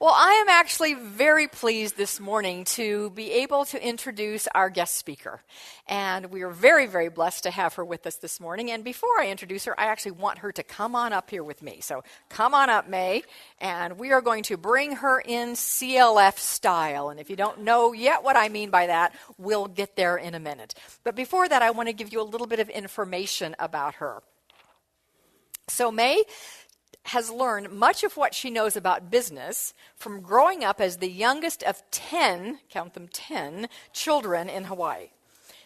Well, I am actually very pleased this morning to be able to introduce our guest speaker. And we are very, very blessed to have her with us this morning. And before I introduce her, I actually want her to come on up here with me. So come on up, May. And we are going to bring her in CLF style. And if you don't know yet what I mean by that, we'll get there in a minute. But before that, I want to give you a little bit of information about her. So May has learned much of what she knows about business from growing up as the youngest of 10, count them 10, children in Hawaii.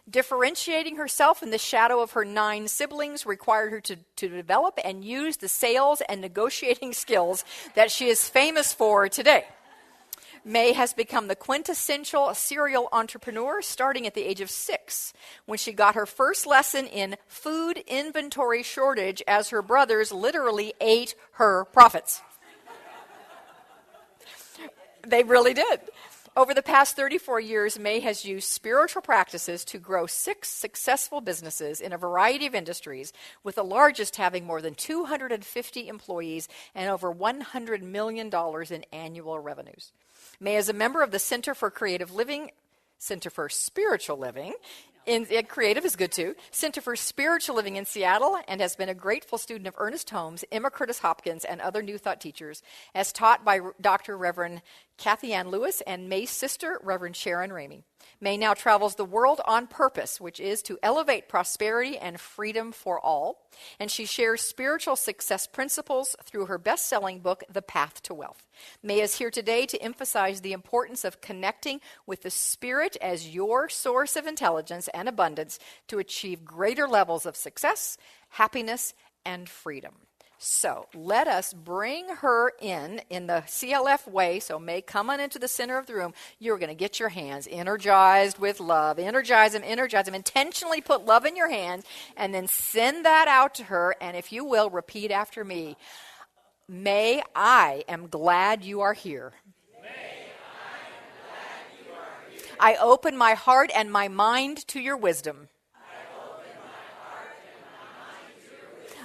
Differentiating herself in the shadow of her 9 siblings required her to develop and use the sales and negotiating skills that she is famous for today. May has become the quintessential serial entrepreneur starting at the age of 6 when she got her first lesson in food inventory shortage as her brothers literally ate her profits. They really did. Over the past 34 years, May has used spiritual practices to grow 6 successful businesses in a variety of industries, with the largest having more than 250 employees and over $100 million in annual revenues. May is a member of the Center for Creative Living, Center for Spiritual Living, creative is good too, Center for Spiritual Living in Seattle, and has been a grateful student of Ernest Holmes, Emma Curtis Hopkins, and other New Thought teachers, as taught by Dr. Reverend Kathy Ann Lewis and May's sister, Reverend Sharon Ramey. May now travels the world on purpose, which is to elevate prosperity and freedom for all. And she shares spiritual success principles through her best-selling book, The Path to Wealth. May is here today to emphasize the importance of connecting with the Spirit as your source of intelligence and abundance to achieve greater levels of success, happiness, and freedom. So let us bring her in the CLF way. So May, come on into the center of the room. You're going to get your hands energized with love. Energize them. Intentionally put love in your hands and then send that out to her. And if you will, repeat after me. May, I am glad you are here. May, I am glad you are here. I open my heart and my mind to your wisdom.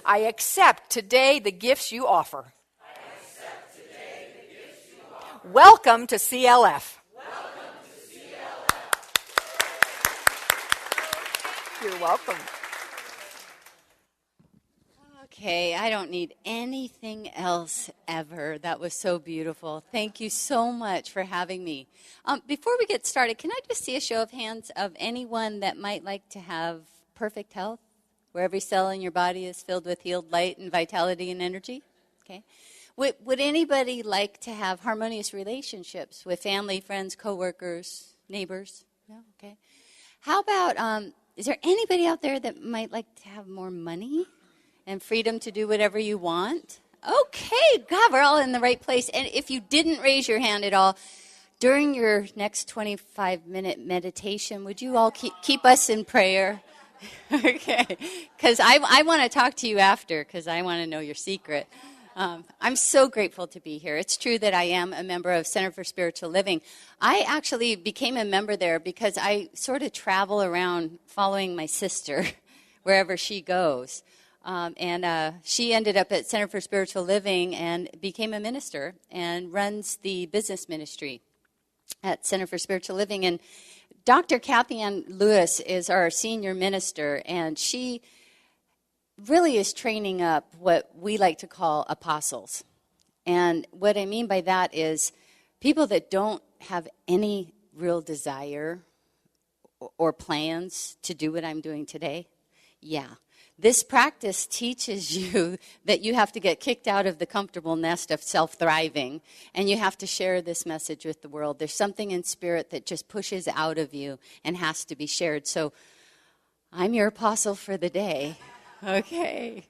I accept today the gifts you offer. Welcome to CLF. You're welcome. Okay, I don't need anything else ever. That was so beautiful. Thank you so much for having me. Before we get started, can I just see a show of hands of anyone that might like to have perfect health? Where every cell in your body is filled with healed light and vitality and energy? Okay. Would anybody like to have harmonious relationships with family, friends, coworkers, neighbors? No? Okay. How about, is there anybody out there that might like to have more money and freedom to do whatever you want? Okay, God, we're all in the right place. And if you didn't raise your hand at all, during your next 25-minute meditation, would you all keep us in prayer? Okay, because I want to talk to you after, because I want to know your secret. I'm so grateful to be here. It's true that I am a member of Center for Spiritual Living. I actually became a member there because I sort of travel around following my sister wherever she goes. And she ended up at Center for Spiritual Living and became a minister and runs the business ministry at Center for Spiritual Living. And Dr. Kathy Ann Lewis is our senior minister, and she really is training up what we like to call apostles. And what I mean by that is people that don't have any real desire or plans to do what I'm doing today. Yeah. This practice teaches you that you have to get kicked out of the comfortable nest of self-thriving, and you have to share this message with the world. There's something in spirit that just pushes out of you and has to be shared. So I'm your apostle for the day. Okay.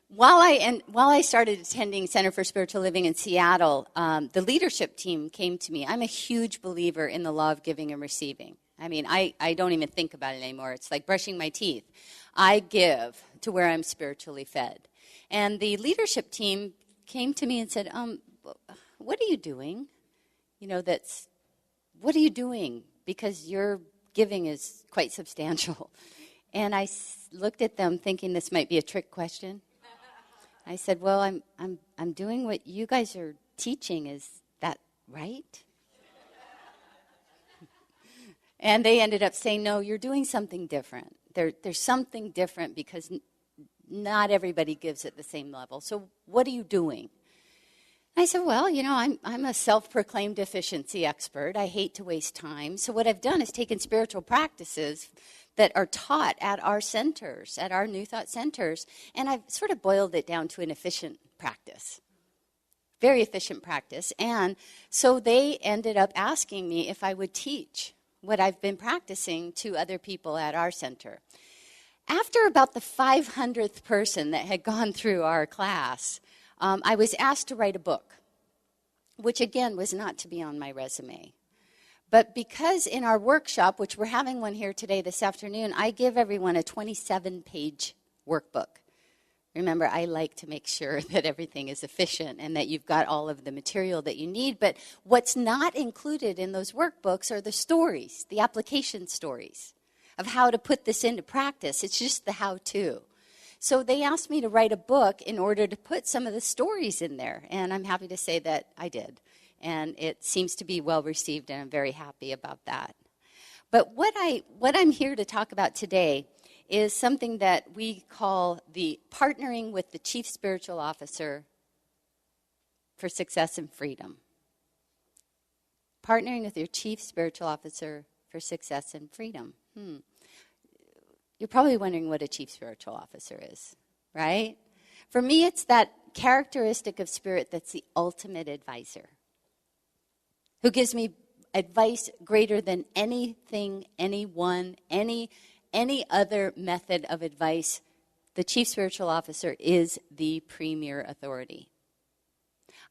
While I started attending Center for Spiritual Living in Seattle, the leadership team came to me. I'm a huge believer in the law of giving and receiving. I mean, I don't even think about it anymore. It's like brushing my teeth. I give to where I'm spiritually fed. And the leadership team came to me and said, what are you doing? What are you doing? Because your giving is quite substantial. And I looked at them thinking this might be a trick question. I said, well, I'm doing what you guys are teaching. Is right? And they ended up saying, no, you're doing something different. There's something different because not everybody gives at the same level. So what are you doing? I said, well, I'm a self-proclaimed efficiency expert. I hate to waste time. So what I've done is taken spiritual practices that are taught at our centers, at our New Thought centers, and I've sort of boiled it down to an efficient practice. Very efficient practice. And so they ended up asking me if I would teach what I've been practicing to other people at our center. After about the 500th person that had gone through our class, I was asked to write a book, which again was not to be on my resume. But because in our workshop, which we're having one here today this afternoon, I give everyone a 27-page workbook. Remember, I like to make sure that everything is efficient and that you've got all of the material that you need. But what's not included in those workbooks are the stories, the application stories of how to put this into practice. It's just the how-to. So they asked me to write a book in order to put some of the stories in there. And I'm happy to say that I did. And it seems to be well received, and I'm very happy about that. But what I'm here to talk about today is something that we call the partnering with the Chief Spiritual Officer for Success and Freedom. Partnering with your Chief Spiritual Officer for Success and Freedom. You're probably wondering what a Chief Spiritual Officer is, right? For me, it's that characteristic of spirit that's the ultimate advisor, who gives me advice greater than anything, anyone, any other method of advice. The Chief Spiritual Officer is the premier authority.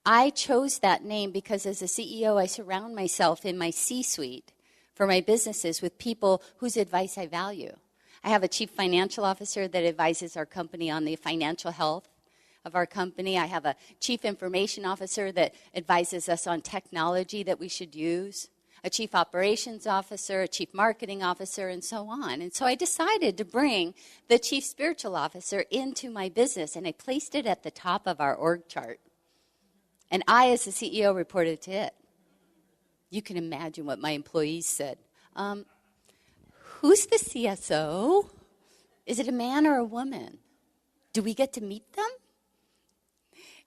I chose that name because as a CEO, I surround myself in my C-suite for my businesses with people whose advice I value. I have a Chief Financial Officer that advises our company on the financial health of our company. I have a Chief Information Officer that advises us on technology that we should use, a Chief Operations Officer, a Chief Marketing Officer, and so on. And so I decided to bring the Chief Spiritual Officer into my business, and I placed it at the top of our org chart. And I, as the CEO, reported to it. You can imagine what my employees said. Who's the CSO? Is it a man or a woman? Do we get to meet them?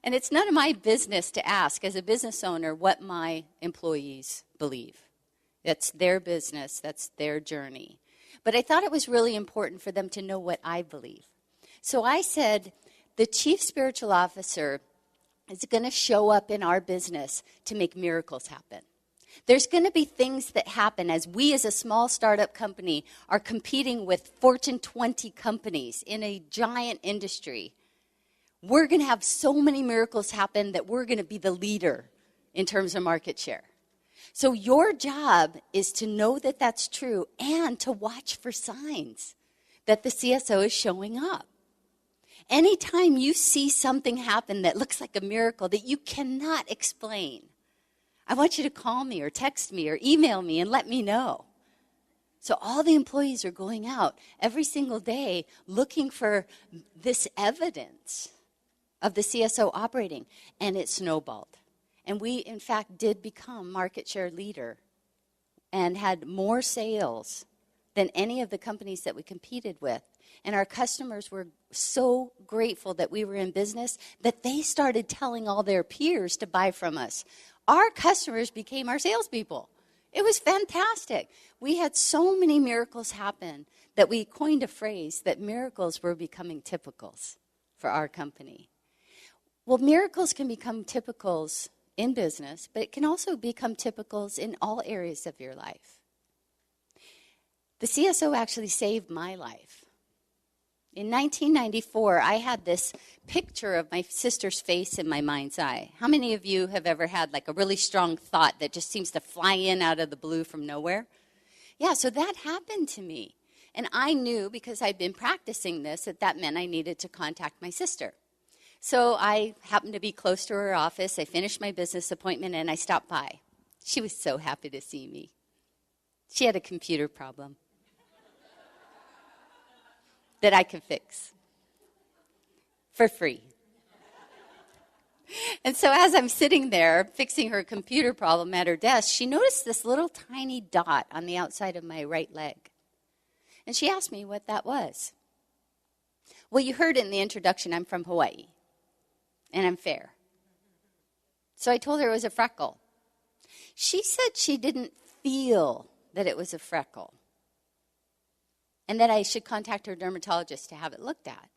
And it's none of my business to ask, as a business owner, what my employees believe. That's their business. That's their journey. But I thought it was really important for them to know what I believe. So I said, the Chief Spiritual Officer is going to show up in our business to make miracles happen. There's going to be things that happen as we as a small startup company are competing with Fortune 20 companies in a giant industry. We're going to have so many miracles happen that we're going to be the leader in terms of market share. So your job is to know that that's true and to watch for signs that the CSO is showing up. Anytime you see something happen that looks like a miracle that you cannot explain, I want you to call me or text me or email me and let me know. So all the employees are going out every single day looking for this evidence of the CSO operating, and it snowballed. And we, in fact, did become market share leader and had more sales than any of the companies that we competed with. And our customers were so grateful that we were in business that they started telling all their peers to buy from us. Our customers became our salespeople. It was fantastic. We had so many miracles happen that we coined a phrase that miracles were becoming typicals for our company. Well, miracles can become typicals in business, but it can also become typicals in all areas of your life. The CSO actually saved my life. In 1994, I had this picture of my sister's face in my mind's eye. How many of you have ever had like a really strong thought that just seems to fly in out of the blue from nowhere? Yeah, so that happened to me. And I knew, because I'd been practicing this, that meant I needed to contact my sister. So I happened to be close to her office. I finished my business appointment, and I stopped by. She was so happy to see me. She had a computer problem that I could fix for free. And so as I'm sitting there fixing her computer problem at her desk, she noticed this little tiny dot on the outside of my right leg. And she asked me what that was. Well, you heard in the introduction, I'm from Hawaii, and I'm fair. So I told her it was a freckle. She said she didn't feel that it was a freckle, and that I should contact her dermatologist to have it looked at.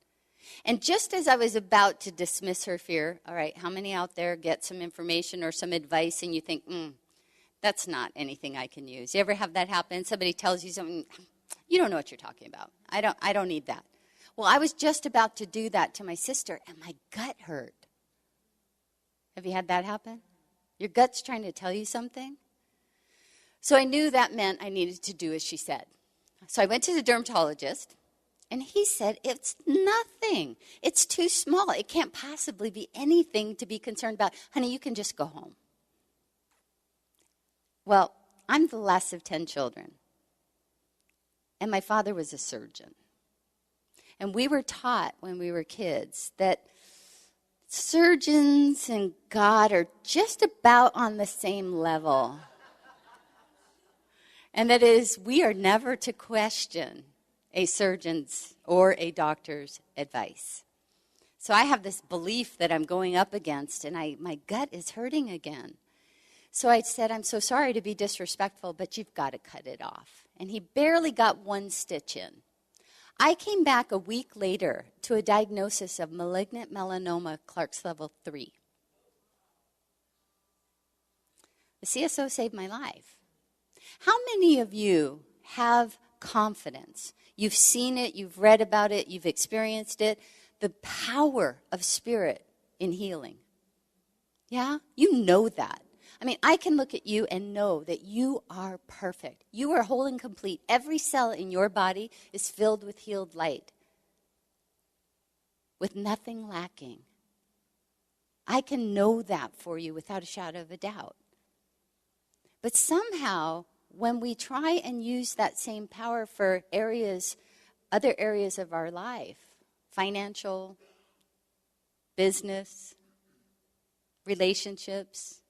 And just as I was about to dismiss her fear, all right, how many out there get some information or some advice and you think, that's not anything I can use? You ever have that happen? Somebody tells you something, you don't know what you're talking about. I don't need that. Well, I was just about to do that to my sister, and my gut hurt. Have you had that happen? Your gut's trying to tell you something? So I knew that meant I needed to do as she said. So I went to the dermatologist, and he said, it's nothing. It's too small. It can't possibly be anything to be concerned about. Honey, you can just go home. Well, I'm the last of 10 children, and my father was a surgeon. And we were taught when we were kids that surgeons and God are just about on the same level. And that is, we are never to question a surgeon's or a doctor's advice. So I have this belief that I'm going up against, and my gut is hurting again. So I said, I'm so sorry to be disrespectful, but you've got to cut it off. And he barely got one stitch in. I came back a week later to a diagnosis of malignant melanoma, Clark's level 3. The CSO saved my life. How many of you have confidence? You've seen it, you've read about it, you've experienced it, the power of spirit in healing. Yeah? You know that. I mean, I can look at you and know that you are perfect. You are whole and complete. Every cell in your body is filled with healed light, with nothing lacking. I can know that for you without a shadow of a doubt. But somehow, when we try and use that same power for other areas of our life, financial, business, relationships,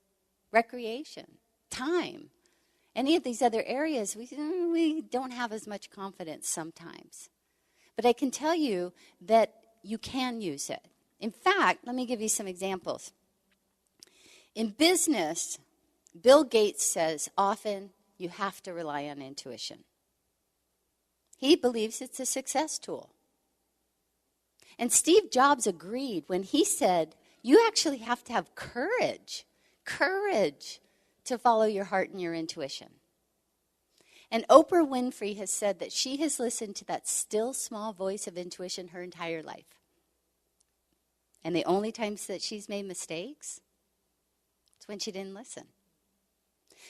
recreation, time, any of these other areas, we don't have as much confidence sometimes. But I can tell you that you can use it. In fact, let me give you some examples. In business, Bill Gates says often you have to rely on intuition. He believes it's a success tool. And Steve Jobs agreed when he said, you actually have to have courage to follow your heart and your intuition. And Oprah Winfrey has said that she has listened to that still small voice of intuition her entire life. And the only times that she's made mistakes is when she didn't listen.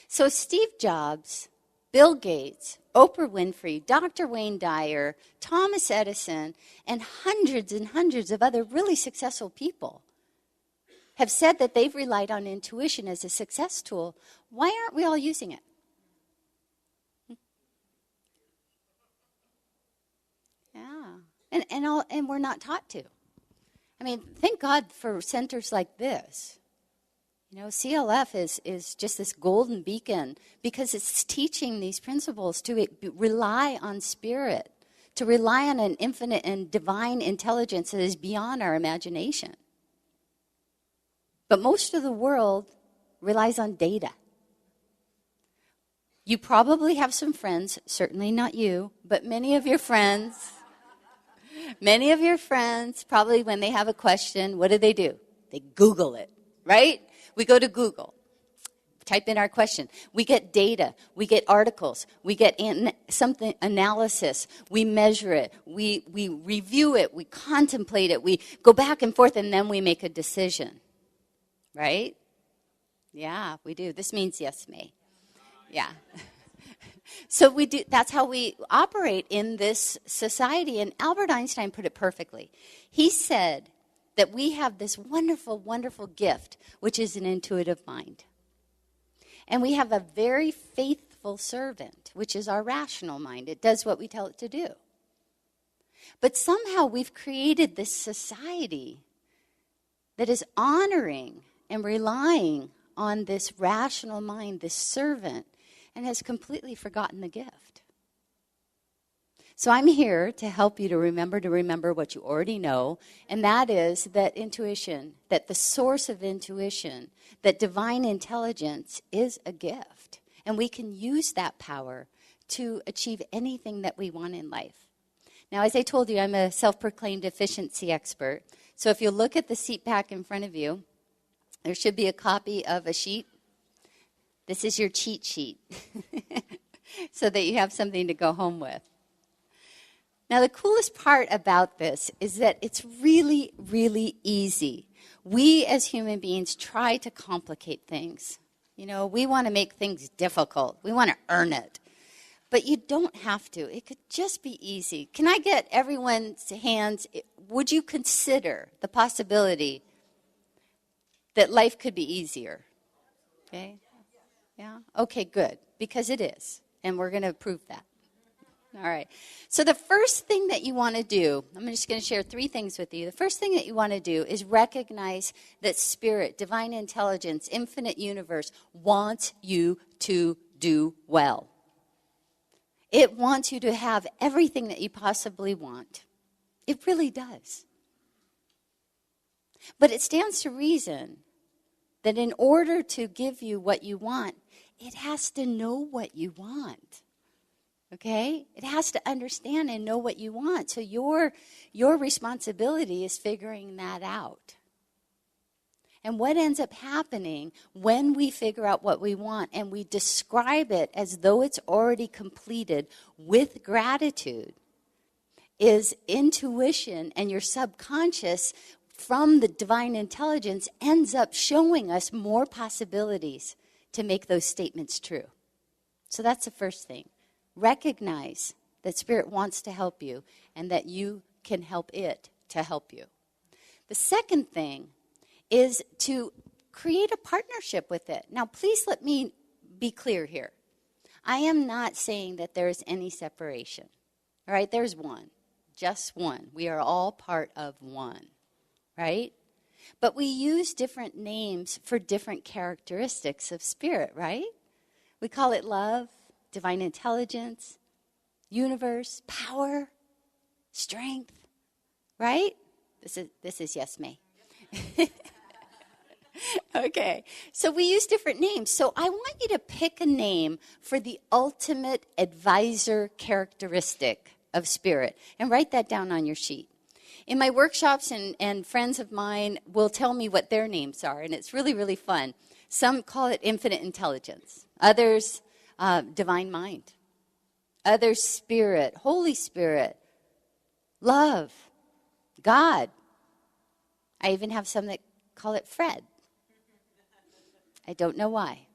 So Steve Jobs, Bill Gates, Oprah Winfrey, Dr. Wayne Dyer, Thomas Edison, and hundreds of other really successful people have said that they've relied on intuition as a success tool. Why aren't we all using it? Yeah. And we're not taught to. I mean, thank God for centers like this. You know, CLF is just this golden beacon because it's teaching these principles to rely on spirit, to rely on an infinite and divine intelligence that is beyond our imagination. But most of the world relies on data. You probably have some friends, certainly not you, but many of your friends, probably when they have a question, what do? They Google it, right? We go to Google, type in our question. We get data, we get articles, we get something analysis, we measure it, we review it, we contemplate it, we go back and forth, and then we make a decision. Right? Yeah, we do. This means yes, May. Yeah. So we do. That's how we operate in this society. And Albert Einstein put it perfectly. He said that we have this wonderful, wonderful gift, which is an intuitive mind. And we have a very faithful servant, which is our rational mind. It does what we tell it to do. But somehow we've created this society that is honoring and relying on this rational mind, this servant, and has completely forgotten the gift. So I'm here to help you to remember what you already know, and that is that intuition, that the source of intuition, that divine intelligence is a gift, and we can use that power to achieve anything that we want in life. Now, as I told you, I'm a self-proclaimed efficiency expert, so if you look at the seat back in front of you, there should be a copy of a sheet. This is your cheat sheet, so that you have something to go home with. Now, the coolest part about this is that it's really, really easy. We as human beings try to complicate things. You know, we want to make things difficult. We want to earn it. But you don't have to. It could just be easy. Can I get everyone's hands? Would you consider the possibility that life could be easier? Okay? Yeah? Okay, good. Because it is. And we're going to prove that. All right. So the first thing that you want to do, I'm just going to share 3 things with you. The first thing that you want to do is recognize that spirit, divine intelligence, infinite universe wants you to do well. It wants you to have everything that you possibly want. It really does. But it stands to reason that in order to give you what you want, it has to know what you want. Okay? It has to understand and know what you want. So your responsibility is figuring that out. And what ends up happening when we figure out what we want and we describe it as though it's already completed with gratitude is intuition, and your subconscious from the divine intelligence ends up showing us more possibilities to make those statements true. So that's the first thing. Recognize that Spirit wants to help you and that you can help it to help you. The second thing is to create a partnership with it. Now, please let me be clear here. I am not saying that there is any separation. All right, there's one, just one. We are all part of one, right? But we use different names for different characteristics of Spirit, right? We call it love, divine intelligence, universe, power, strength, right? This is yes, May. Okay, so we use different names. So I want you to pick a name for the ultimate advisor characteristic of Spirit and write that down on your sheet. In my workshops, and friends of mine will tell me what their names are, and it's really, really fun. Some call it infinite intelligence. Others, divine mind. Others, Spirit, Holy Spirit, love, God. I even have some that call it Fred. I don't know why.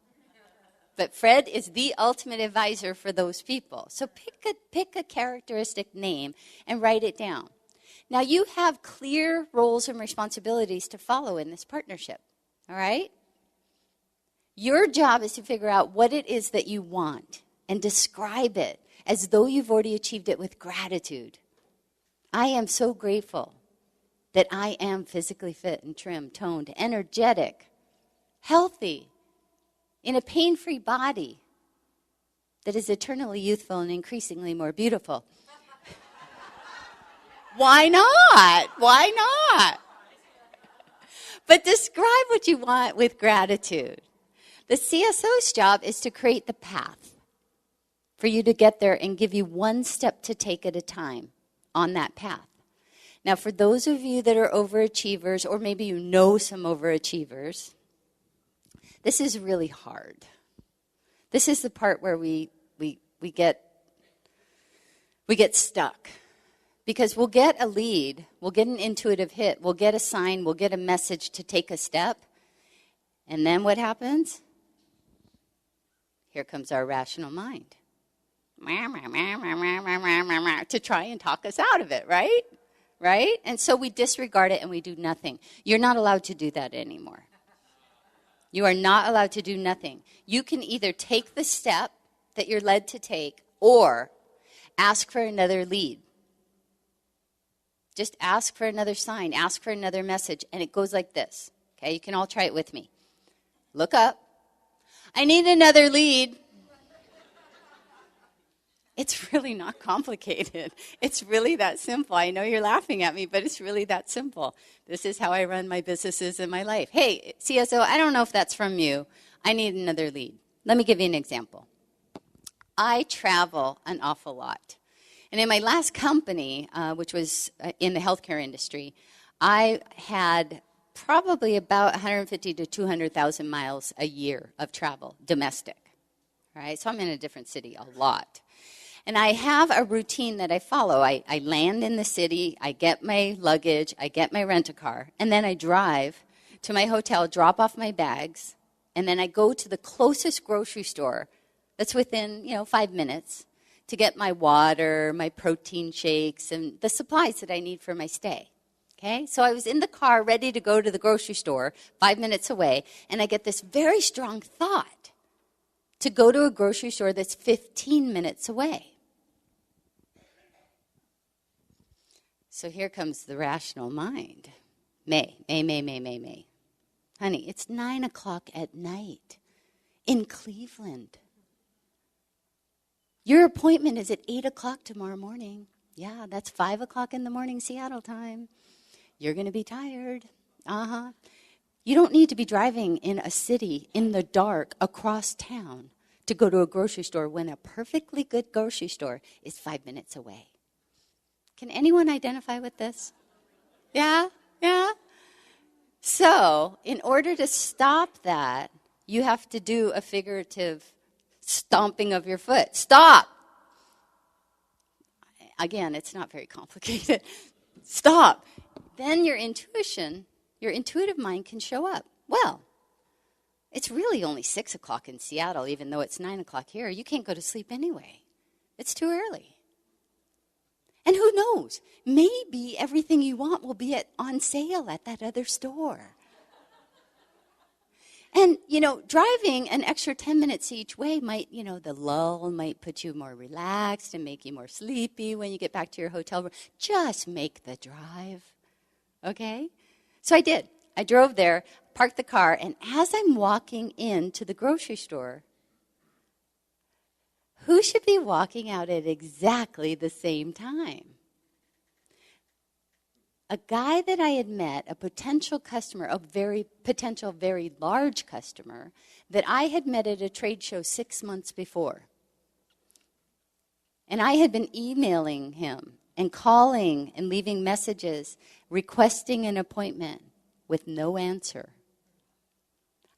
But Fred is the ultimate advisor for those people. So pick a characteristic name and write it down. Now, you have clear roles and responsibilities to follow in this partnership, all right? Your job is to figure out what it is that you want and describe it as though you've already achieved it with gratitude. I am so grateful that I am physically fit and trim, toned, energetic, healthy, in a pain-free body that is eternally youthful and increasingly more beautiful. Why not? Why not? But describe what you want with gratitude. The CSO's job is to create the path for you to get there and give you one step to take at a time on that path. Now, for those of you that are overachievers, or maybe you know some overachievers, this is really hard. This is the part where we get stuck. Because we'll get a lead, we'll get an intuitive hit, we'll get a sign, we'll get a message to take a step. And then what happens? Here comes our rational mind. To try and talk us out of it, right? Right? And so we disregard it and we do nothing. You're not allowed to do that anymore. You are not allowed to do nothing. You can either take the step that you're led to take or ask for another lead. Just ask for another sign, ask for another message, and it goes like this, Okay, you can all try it with me. Look up. I need another lead. It's really not complicated. It's really that simple. I know you're laughing at me, but it's really that simple. This is how I run my businesses in my life. Hey, CSO, I don't know if that's from you. I need another lead. Let me give you an example. I travel an awful lot. And in my last company, which was in the healthcare industry, I had probably about 150 to 200,000 miles a year of travel, domestic. Right? So I'm in a different city a lot. And I have a routine that I follow. I land in the city, I get my luggage, I get my rent-a-car, and then I drive to my hotel, drop off my bags, and then I go to the closest grocery store that's within, 5 minutes to get my water, my protein shakes, and the supplies that I need for my stay. Okay? So I was in the car ready to go to the grocery store 5 minutes away, and I get this very strong thought to go to a grocery store that's 15 minutes away. So here comes the rational mind. May. Honey, it's 9 o'clock at night in Cleveland. Your appointment is at 8 o'clock tomorrow morning. Yeah, that's 5 o'clock in the morning Seattle time. You're going to be tired. You don't need to be driving in a city in the dark across town to go to a grocery store when a perfectly good grocery store is 5 minutes away. Can anyone identify with this? Yeah? So, in order to stop that, you have to do a figurative stomping of your foot. Stop! Again, it's not very complicated. Stop. Then your intuitive mind can show up. Well, it's really only 6 o'clock in Seattle, even though it's 9 o'clock here. You can't go to sleep anyway. It's too early. And who knows? Maybe everything you want will be on sale at that other store. And, driving an extra 10 minutes each way might, the lull might put you more relaxed and make you more sleepy when you get back to your hotel room. Just make the drive, okay? So I did. I drove there, parked the car, and as I'm walking into the grocery store, who should be walking out at exactly the same time? A guy that I had met, a potential customer, a very large customer, that I had met at a trade show 6 months before. And I had been emailing him and calling and leaving messages, requesting an appointment with no answer.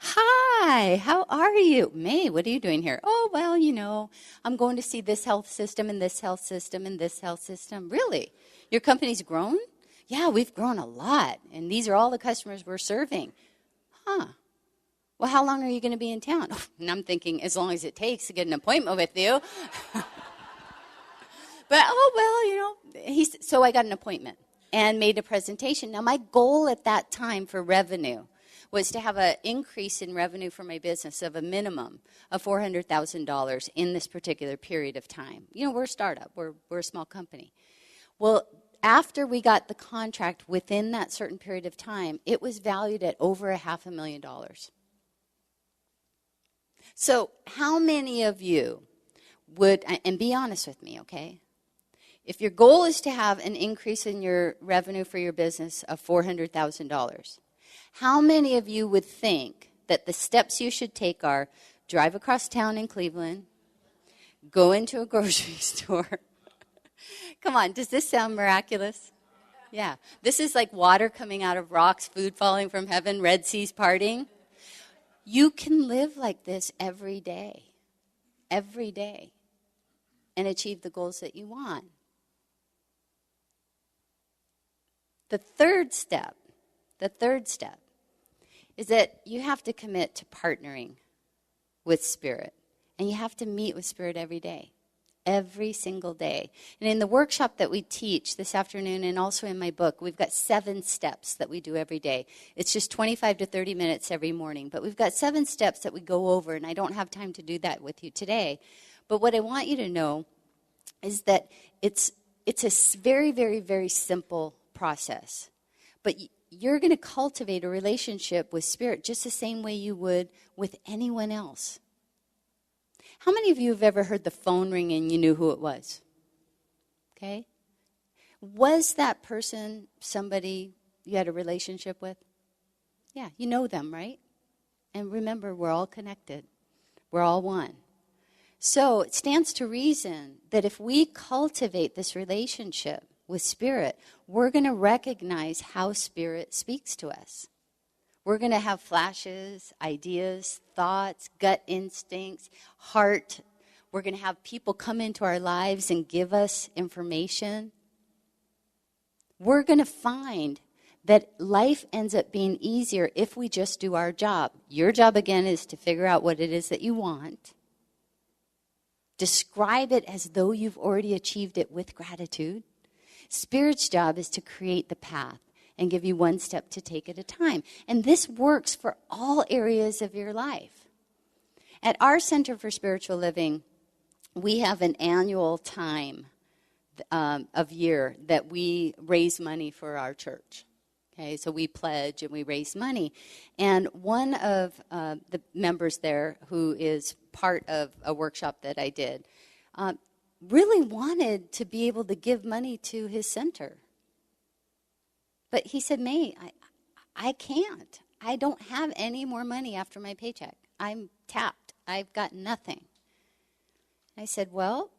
Hi, how are you? May, what are you doing here? Oh, well, I'm going to see this health system and this health system and this health system. Really? Your company's grown? Yeah, we've grown a lot, and these are all the customers we're serving. Well, how long are you going to be in town? And I'm thinking, as long as it takes to get an appointment with you. But, so I got an appointment and made a presentation. Now, my goal at that time for revenue was to have an increase in revenue for my business of a minimum of $400,000 in this particular period of time. We're a startup. We're a small company. Well, after we got the contract within that certain period of time, it was valued at over $500,000. So how many of you would, and be honest with me, okay? If your goal is to have an increase in your revenue for your business of $400,000, how many of you would think that the steps you should take are drive across town in Cleveland, go into a grocery store? Come on, does this sound miraculous? Yeah. This is like water coming out of rocks, food falling from heaven, Red Seas parting. You can live like this every day, and achieve the goals that you want. The third step is that you have to commit to partnering with Spirit, and you have to meet with Spirit every day. Every single day. And in the workshop that we teach this afternoon and also in my book, we've got 7 steps that we do every day. It's just 25 to 30 minutes every morning. But we've got 7 steps that we go over, and I don't have time to do that with you today. But what I want you to know is that it's a very, very, very simple process. But you're going to cultivate a relationship with Spirit just the same way you would with anyone else. How many of you have ever heard the phone ring and you knew who it was? Okay? Was that person somebody you had a relationship with? Yeah, you know them, right? And remember, we're all connected. We're all one. So it stands to reason that if we cultivate this relationship with Spirit, we're going to recognize how Spirit speaks to us. We're going to have flashes, ideas, thoughts, gut instincts, heart. We're going to have people come into our lives and give us information. We're going to find that life ends up being easier if we just do our job. Your job, again, is to figure out what it is that you want. Describe it as though you've already achieved it with gratitude. Spirit's job is to create the path and give you one step to take at a time. And this works for all areas of your life. At our Center for Spiritual Living, we have an annual time of year that we raise money for our church. Okay, so we pledge and we raise money. And one of the members there, who is part of a workshop that I did, really wanted to be able to give money to his center. But he said, May, I can't. I don't have any more money after my paycheck. I'm tapped. I've got nothing. I said, well,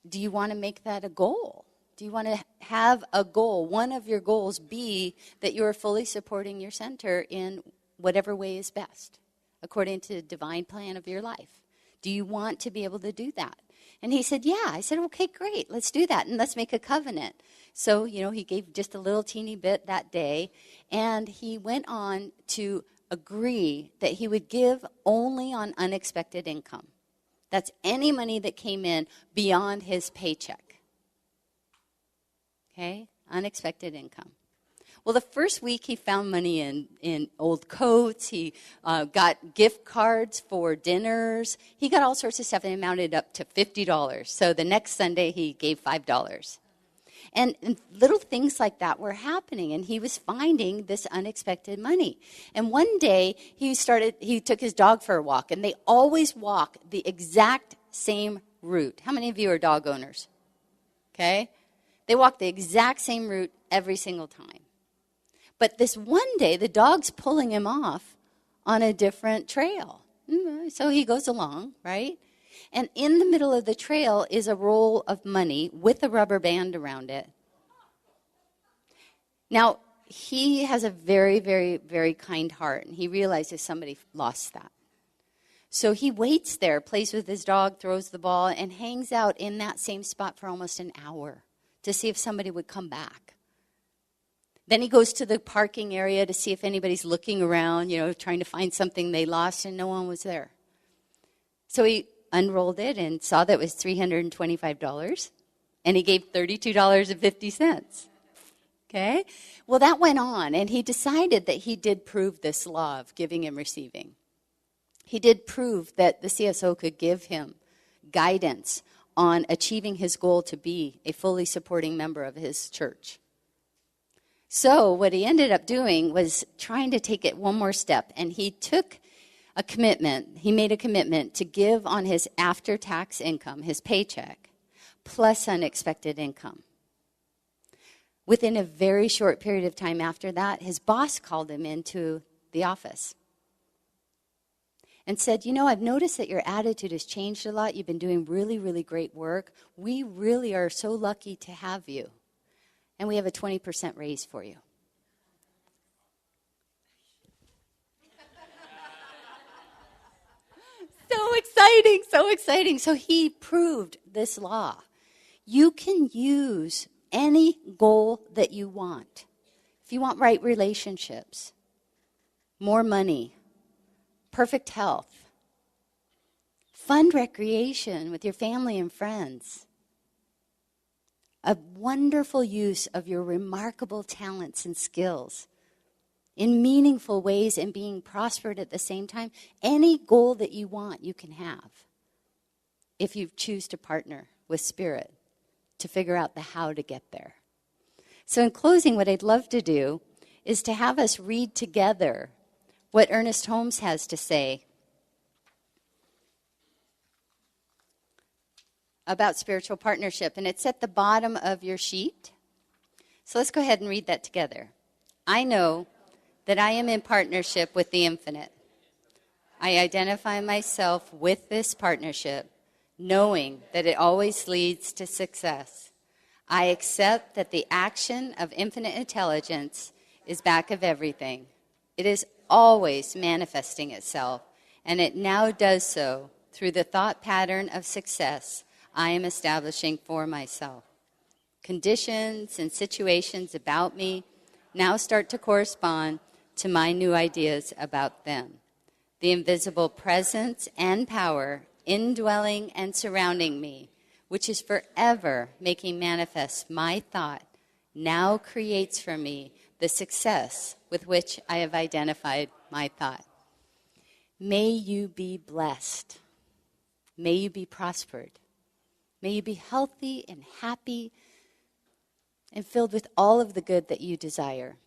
do you want to make that a goal? Do you want to have a goal? One of your goals be that you are fully supporting your center in whatever way is best, according to the divine plan of your life. Do you want to be able to do that? And he said, yeah. I said, okay, great. Let's do that, and let's make a covenant. So, he gave just a little teeny bit that day, and he went on to agree that he would give only on unexpected income. That's any money that came in beyond his paycheck. Okay? Unexpected income. Well, the first week he found money in old coats. He got gift cards for dinners. He got all sorts of stuff, and it amounted up to $50. So the next Sunday he gave $5. And little things like that were happening, and he was finding this unexpected money. And one day he took his dog for a walk, and they always walk the exact same route. How many of you are dog owners? Okay? They walk the exact same route every single time. But this one day, the dog's pulling him off on a different trail. So he goes along, right? And in the middle of the trail is a roll of money with a rubber band around it. Now, he has a very, very, very kind heart, and he realizes somebody lost that. So he waits there, plays with his dog, throws the ball, and hangs out in that same spot for almost an hour to see if somebody would come back. Then he goes to the parking area to see if anybody's looking around, trying to find something they lost, and no one was there. So he unrolled it and saw that it was $325, and he gave $32.50. Okay? Well, that went on, and he decided that he did prove this law of giving and receiving. He did prove that the CSO could give him guidance on achieving his goal to be a fully supporting member of his church. So what he ended up doing was trying to take it one more step, and he took a commitment. He made a commitment to give on his after-tax income, his paycheck, plus unexpected income. Within a very short period of time after that, his boss called him into the office and said, I've noticed that your attitude has changed a lot. You've been doing really, really great work. We really are so lucky to have you. And we have a 20% raise for you. So exciting, so exciting. So he proved this law. You can use any goal that you want. If you want right relationships, more money, perfect health, fun recreation with your family and friends, a wonderful use of your remarkable talents and skills in meaningful ways and being prospered at the same time. Any goal that you want, you can have if you choose to partner with Spirit to figure out the how to get there. So in closing, what I'd love to do is to have us read together what Ernest Holmes has to say about spiritual partnership, and it's at the bottom of your sheet. So let's go ahead and read that together. I know that I am in partnership with the infinite. I identify myself with this partnership, knowing that it always leads to success. I accept that the action of infinite intelligence is back of everything. It is always manifesting itself, and it now does so through the thought pattern of success I am establishing for myself. Conditions and situations about me now start to correspond to my new ideas about them. The invisible presence and power indwelling and surrounding me, which is forever making manifest my thought, now creates for me the success with which I have identified my thought. May you be blessed. May you be prospered. May you be healthy and happy and filled with all of the good that you desire.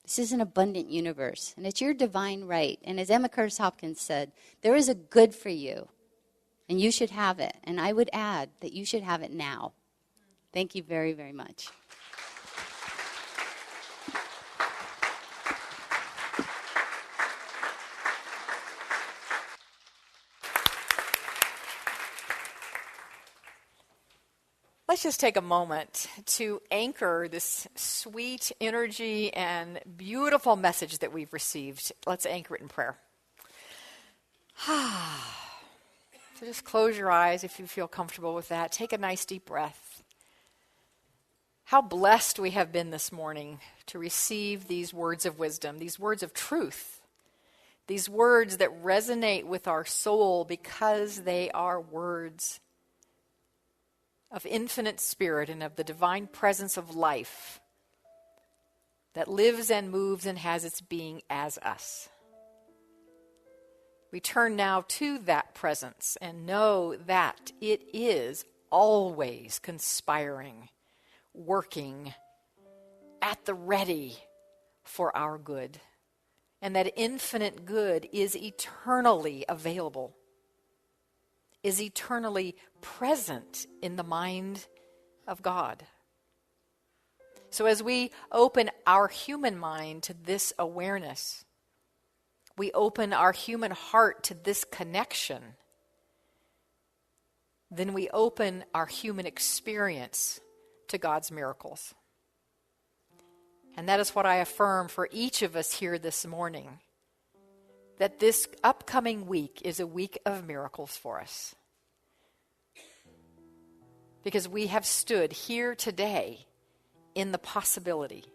This is an abundant universe, and it's your divine right. And as Emma Curtis Hopkins said, there is a good for you, and you should have it. And I would add that you should have it now. Thank you very, very much. Let's just take a moment to anchor this sweet energy and beautiful message that we've received. Let's anchor it in prayer. So just close your eyes if you feel comfortable with that. Take a nice deep breath. How blessed we have been this morning to receive these words of wisdom, these words of truth, these words that resonate with our soul because they are words of infinite spirit and of the divine presence of life that lives and moves and has its being as us. We turn now to that presence and know that it is always conspiring, working at the ready for our good, and that infinite good is eternally available, is eternally present in the mind of God. So as we open our human mind to this awareness, we open our human heart to this connection, then we open our human experience to God's miracles. And that is what I affirm for each of us here this morning, that this upcoming week is a week of miracles for us. Because we have stood here today in the possibility.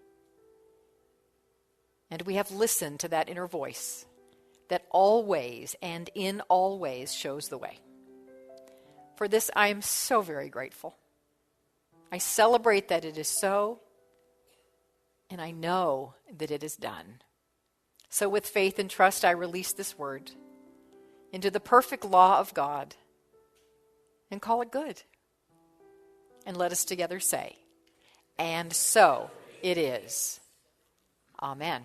And we have listened to that inner voice that always and in all ways shows the way. For this, I am so very grateful. I celebrate that it is so, and I know that it is done. So with faith and trust, I release this word into the perfect law of God and call it good. And let us together say, and so it is. Amen.